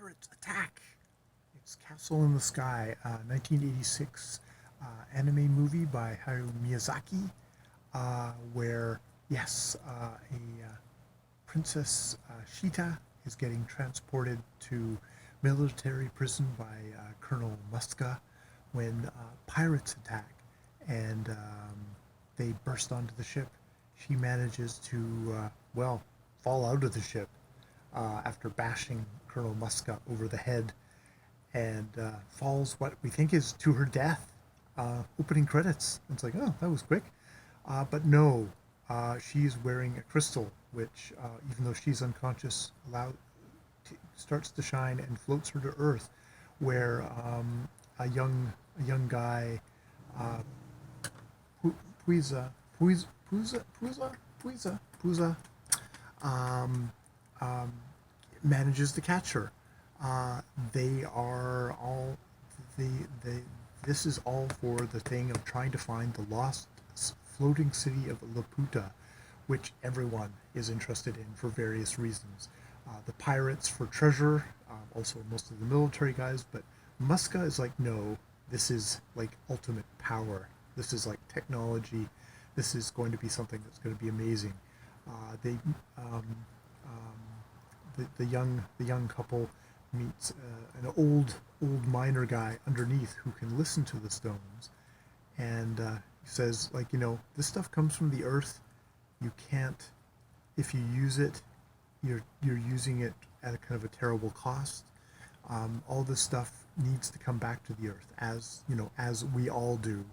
Pirates Attack. It's Castle in the Sky, 1986 anime movie by Hayao Miyazaki, where, yes, a Princess Sheeta is getting transported to military prison by Colonel Muska when pirates attack and they burst onto the ship. She manages to, fall out of the ship after bashing Colonel Muska over the head and falls what we think is to her death. Opening credits. It's like, oh, that was quick. But no, she's wearing a crystal, which, even though she's unconscious, starts to shine and floats her to Earth, where a young guy, uh, Puiza, Puiza, um, um, manages to catch her. They are all the this is all for the thing of trying to find the lost floating city of Laputa, which everyone is interested in for various reasons. The pirates for treasure, also most of the military guys, but Muska is like, no, this is like ultimate power. This is like technology. This is going to be something that's going to be amazing. They the young couple meets an old miner guy underneath who can listen to the stones, and he says, like, this stuff comes from the earth. You can't, if you use it, you're using it at a kind of a terrible cost. All this stuff needs to come back to the earth, as we all do.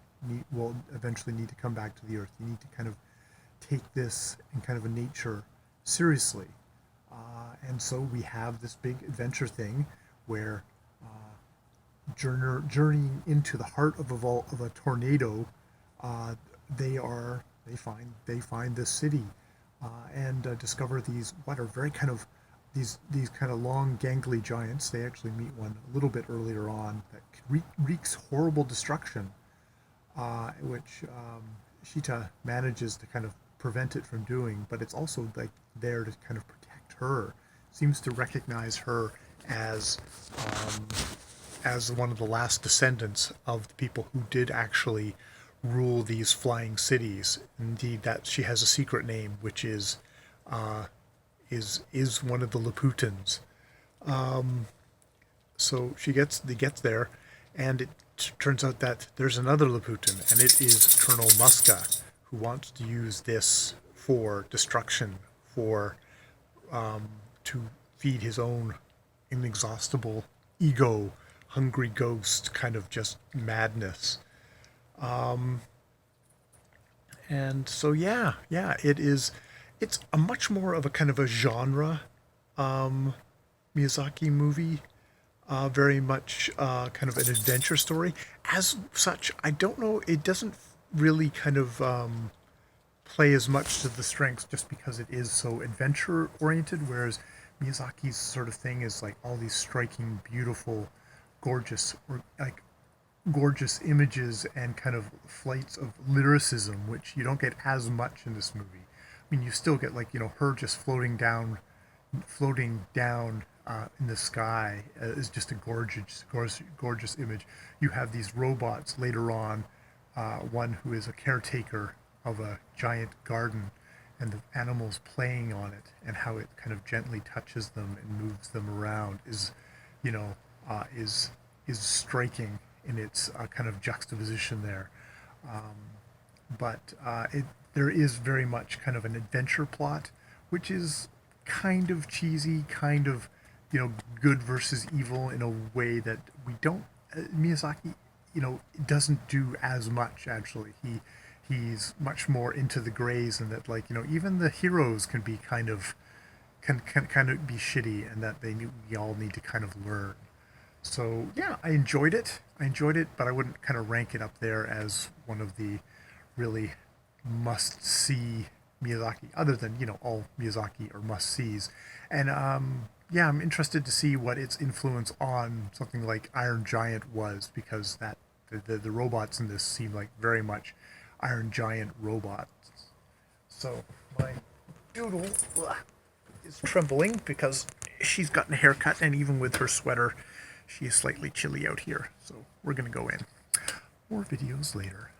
Will eventually need to come back to the earth. You need to kind of take this and kind of a nature seriously. And so we have this big adventure thing where journeying into the heart of a tornado, uh, they find this city and discover these what are very kind of these kind of long gangly giants. They actually meet one a little bit earlier on that wreaks horrible destruction, which Sheeta manages to kind of prevent it from doing, but it's also like there to kind of protect her. Seems to recognize her as um, as one of the last descendants of the people who did actually rule these flying cities. Indeed, that she has a secret name, which uh, is one of the Laputans. Um, so gets there, and it turns out that there's another Laputan, and it is Colonel Muska, who wants to use this for destruction, for to feed his own inexhaustible ego, hungry ghost kind of just madness. Um, and so yeah, it is. It's a much more of a kind of a genre um, Miyazaki movie, very much kind of an adventure story. As such, I don't know. It doesn't really kind of play as much to the strengths just because it is so adventure oriented. Whereas Miyazaki's sort of thing is like all these striking, beautiful, gorgeous, or like gorgeous images and kind of flights of lyricism, which you don't get as much in this movie. I mean, you still get, like, her just floating down in the sky is just a gorgeous image. You have these robots later on, one who is a caretaker of a giant garden, and the animals playing on it, and how it kind of gently touches them and moves them around you know, is striking in its kind of juxtaposition there. Um, but there is very much kind of an adventure plot, which is kind of cheesy, kind of, good versus evil in a way that we don't. Miyazaki, doesn't do as much actually. He's much more into the grays, and that, like, even the heroes can be can kind of be shitty, and that we all need to kind of learn. So yeah, I enjoyed it. But I wouldn't kind of rank it up there as one of the really must see Miyazaki, other than, all Miyazaki are must sees. And yeah, I'm interested to see what its influence on something like Iron Giant was, because the robots in this seem like very much Iron Giant robots. So my doodle is trembling because she's gotten a haircut, and even with her sweater, she is slightly chilly out here. So we're going to go in. More videos later.